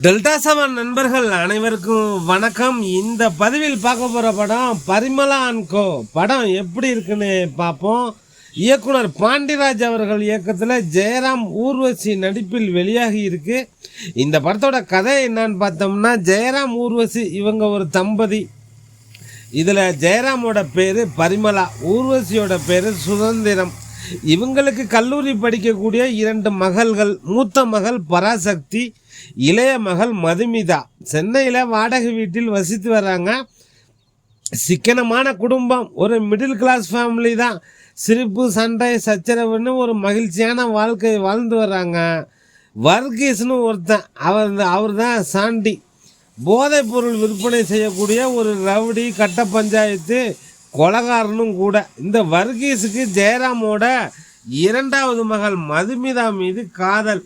Delta seven நண்பர்கள் அனைவருக்கும் வணக்கம். இந்த பதிவில் பார்க்க போகிற படம் பரிமளா அண்ட் கோ. படம் எப்படி இருக்குன்னு பார்ப்போம். இயக்குனர் பாண்டிராஜ் அவர்கள் இயக்கத்தில் ஜெயராம் ஊர்வசி நடிப்பில் வெளியாகி இருக்கு. இந்த படத்தோட கதை என்னன்னு பார்த்தோம்னா, ஜெயராம் ஊர்வசி இவங்க ஒரு தம்பதி. இதில் ஜெயராமோட பேர் பரிமளா, ஊர்வசியோட பேர் சுதந்திரம். இவங்களுக்கு கல்லூரி படிக்கக்கூடிய 2 மகள்கள். மூத்த மகள் பராசக்தி, இளைய மகள் மதுமிதா. சென்னையில் வாடகை வீட்டில் வசித்து வராங்க. சிக்கனமான குடும்பம், ஒரு மிடில் கிளாஸ் ஃபேமிலி தான். சிரிப்பு, சண்டை, சச்சரவுன்னு ஒரு மகிழ்ச்சியான வாழ்க்கை வாழ்ந்து வர்றாங்க. வர்கீஸ்னு ஒருத்தன், அவர் தான் சாண்டி. போதைப் பொருள் விற்பனை செய்யக்கூடிய ஒரு ரவுடி, கட்ட பஞ்சாயத்து கொலகாரனும் கூட. இந்த வர்கீஸுக்கு ஜெயராமோட 2வது மகள் மதுமிதா மீது காதல்.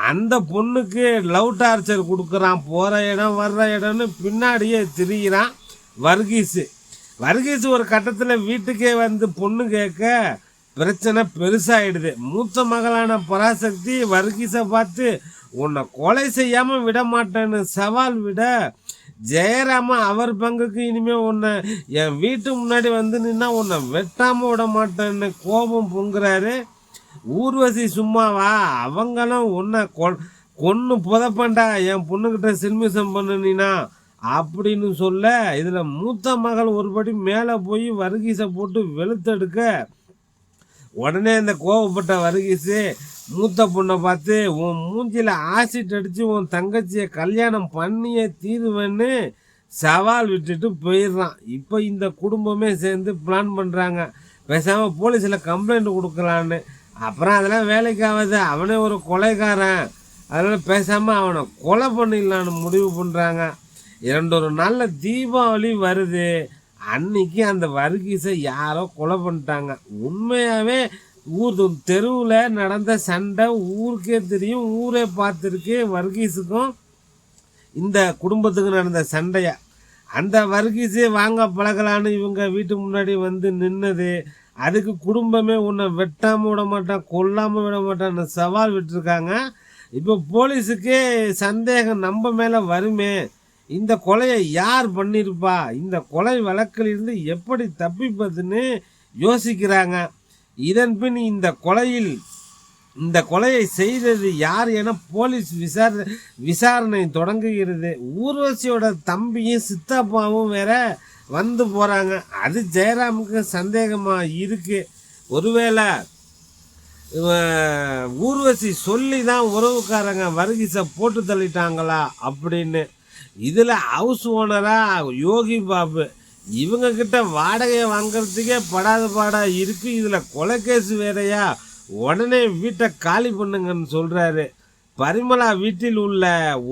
அந்த பொண்ணுக்கு லவ் டார்ச்சர் கொடுக்குறான். போகிற இடம் வர்ற இடம்னு பின்னாடியே திரிகிறான் வர்கீஸ் ஒரு கட்டத்தில் வீட்டுக்கே வந்து பொண்ணு கேட்க பிரச்சனை பெருசாகிடுது. மூத்த மகளான பராசக்தி வர்கீஸை பார்த்து உன்னை கொலை செய்யாமல் விட மாட்டேன்னு சவால் விட, ஜெயராம அவர் பங்குக்கு இனிமேல் உன்னை என் வீட்டு முன்னாடி வந்து நின்னா உன்னை வெட்டாமல் விட மாட்டேன்னு கோபம் பொங்குறாரு. ஊர்வசி சும்மாவா, அவங்களும் உன்னை கொன்று புதப்பண்டா, என் பொண்ணுக்கிட்ட சில்மிசம் பண்ணினா அப்படின்னு சொல்ல, இதில் மூத்த மகள் ஒருபடி மேலே போய் வர்கீஸை போட்டு வெளுத்தெடுக்க, உடனே இந்த கோவப்பட்ட வர்கீஸு மூத்த பொண்ணை பார்த்து உன் மூஞ்சியில் ஆசிட் அடித்து உன் தங்கச்சியை கல்யாணம் பண்ணியே தீருவேன்னு சவால் விட்டுட்டு போயிடுறான். இப்போ இந்த குடும்பமே சேர்ந்து பிளான் பண்ணுறாங்க, பேசாமல் போலீஸில் கம்ப்ளைண்ட் கொடுக்கலான்னு. அப்புறம் அதெல்லாம் வேலைக்கு ஆகாது, அவனே ஒரு கொலைக்காரன், அதனால் பேசாமல் அவனை கொலை பண்ணிடலான்னு முடிவு பண்ணுறாங்க. 2 நாளில் தீபாவளி வருது. அன்னைக்கு அந்த வர்கீஸை யாரோ கொலை பண்ணிட்டாங்க. உண்மையாகவே தெருவில் நடந்த சண்டை ஊருக்கே தெரியும், ஊரே பார்த்துருக்கு. வர்கீஸுக்கும் இந்த குடும்பத்துக்கு நடந்த சண்டையை அந்த வர்கீஸே வாங்க பழகலான்னு இவங்க வீட்டு முன்னாடி வந்து நின்னது. அதுக்கு குடும்பமே உன்னை வெட்டாமல் விட மாட்டான், கொல்லாமல் விட மாட்டான்னு சவால் விட்டுருக்காங்க. இப்போ போலீஸுக்கே சந்தேகம் நம்ம மேலே வருமே, இந்த கொலையை யார் பண்ணியிருப்பா, இந்த கொலை வழக்கிலிருந்து எப்படி தப்பிப்பதுன்னு யோசிக்கிறாங்க. இதன் பின் இந்த கொலையை செய்தது யார் என போலீஸ் விசாரணை தொடங்குகிறது. ஊர்வசியோட தம்பியும் சித்தப்பாவும் வேற வந்து போகிறாங்க. அது ஜெயராமுக்கு சந்தேகமாக இருக்குது. ஒருவேளை ஊர்வசி சொல்லி தான் உறவுக்காரங்க வர்கீஸை போட்டு தள்ளிட்டாங்களா அப்படின்னு. இதில் ஹவுஸ் ஓனராக யோகி பாபு, இவங்கக்கிட்ட வாடகையை வாங்கிறதுக்கே படாத பாடாக இருக்குது. இதில் கொலைகேஸ் வேறையா, உடனே வீட்டை காலி பண்ணுங்கன்னு சொல்கிறாரு. பரிமளா வீட்டில் உள்ள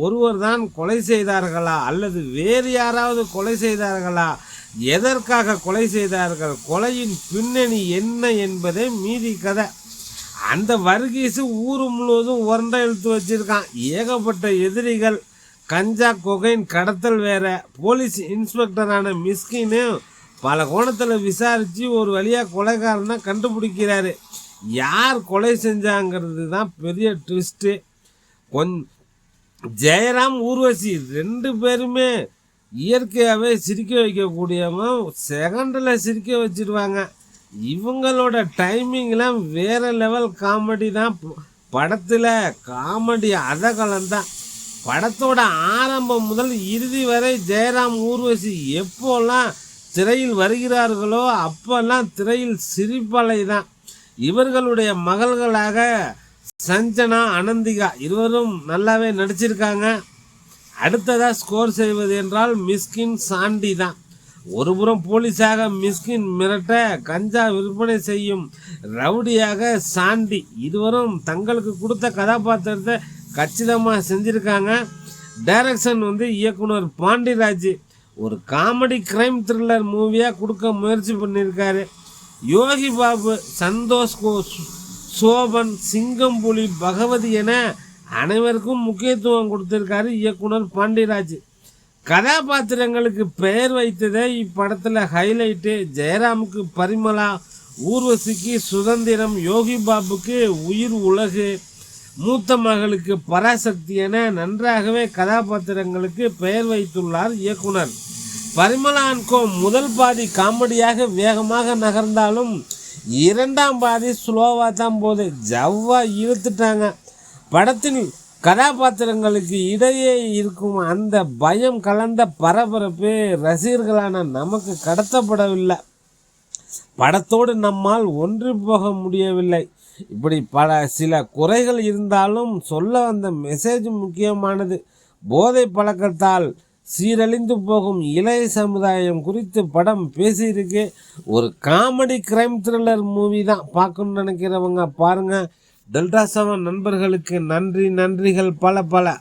ஒருவர் தான் கொலை செய்தார்களா அல்லது வேறு யாராவது கொலை செய்தார்களா, எதற்காக கொலை செய்தார்கள், கொலையின் பின்னணி என்ன என்பதே மீதி கதை. அந்த வர்கீஸு ஊர் முழுவதும் உரண்டை இழுத்து வச்சிருக்கான். ஏகப்பட்ட எதிரிகள், கஞ்சா கொகைன் கடத்தல் வேற. போலீஸ் இன்ஸ்பெக்டரான மிஸ்கின்னு பல கோணத்தில் விசாரித்து ஒரு வழியாக கொலைகாரனை கண்டுபிடிக்கிறாரு. யார் கொலை செஞ்சாங்கிறது தான் பெரிய ட்விஸ்ட்டு. ஜெயராம் ஊர்வசி 2 பேருமே இயற்கையாகவே சிரிக்க வைக்கக்கூடியவங்க, செகண்டில் சிரிக்க வச்சிருவாங்க. இவங்களோட டைமிங்லாம் வேறு லெவல் காமெடி தான். படத்தில் காமெடி அதகலந்தான். படத்தோட ஆரம்பம் முதல் இறுதி வரை ஜெயராம் ஊர்வசி எப்போல்லாம் திரையில் வருகிறார்களோ அப்போல்லாம் திரையில் சிரிப்பலை தான். இவர்களுடைய மகள்களாக சஞ்சனா, அனந்திகா இருவரும் நல்லாவே நடிச்சிருக்காங்க. அடுத்ததாக ஸ்கோர் செய்வது என்றால் மிஸ்கின், சாண்டி தான். ஒருபுறம் போலீஸாக மிஸ்கின் மிரட்ட, கஞ்சா விற்பனை செய்யும் ரவுடியாக சாண்டி. இருவரும் தங்களுக்கு கொடுத்த கதாபாத்திரத்தை கச்சிதமாக செஞ்சுருக்காங்க. டைரக்ஷன் இயக்குனர் பாண்டிராஜ் ஒரு காமெடி கிரைம் த்ரில்லர் மூவியாக கொடுக்க முயற்சி பண்ணியிருக்காரு. யோகி பாபு, சந்தோஷ், சோபன், சிங்கம்புலி, பகவதி என அனைவருக்கும் முக்கியத்துவம் கொடுத்திருக்காரு இயக்குனர் பாண்டிராஜ். கதாபாத்திரங்களுக்கு பெயர் வைத்ததே இப்படத்தில் ஹைலைட்டு. ஜெயராமுக்கு பரிமளா, ஊர்வசிக்கு சுதந்திரம், யோகி பாபுக்கு உயிர் உலகு, மூத்த மகளுக்கு பராசக்தி என நன்றாகவே கதாபாத்திரங்களுக்கு பெயர் வைத்துள்ளார் இயக்குனர். பரிமளா அண்ட் கோ முதல் பாதி காமெடியாக வேகமாக நகர்ந்தாலும் இரண்டாம் பாதி ஸ்லோவாக தான் போகுது. ஜவ்வா இழுத்துட்டாங்க. படத்தில் கதாபாத்திரங்களுக்கு இடையே இருக்கும் அந்த பயம் கலந்த பரபரப்பு ரசிகர்களான நமக்கு கடத்தப்படவில்லை. படத்தோடு நம்மால் ஒன்று போக முடியவில்லை. இப்படி சில குறைகள் இருந்தாலும் சொல்ல வந்த மெசேஜ் முக்கியமானது. போதை பழக்கத்தால் சீரழிந்து போகும் இளைய சமுதாயம் குறித்து படம் பேசியிருக்கு. ஒரு காமெடி கிரைம் த்ரில்லர் மூவி தான். பார்க்கணும்னு நினைக்கிறவங்க பாருங்கள். டெல்டா 7 நண்பர்களுக்கு நன்றிகள் பல.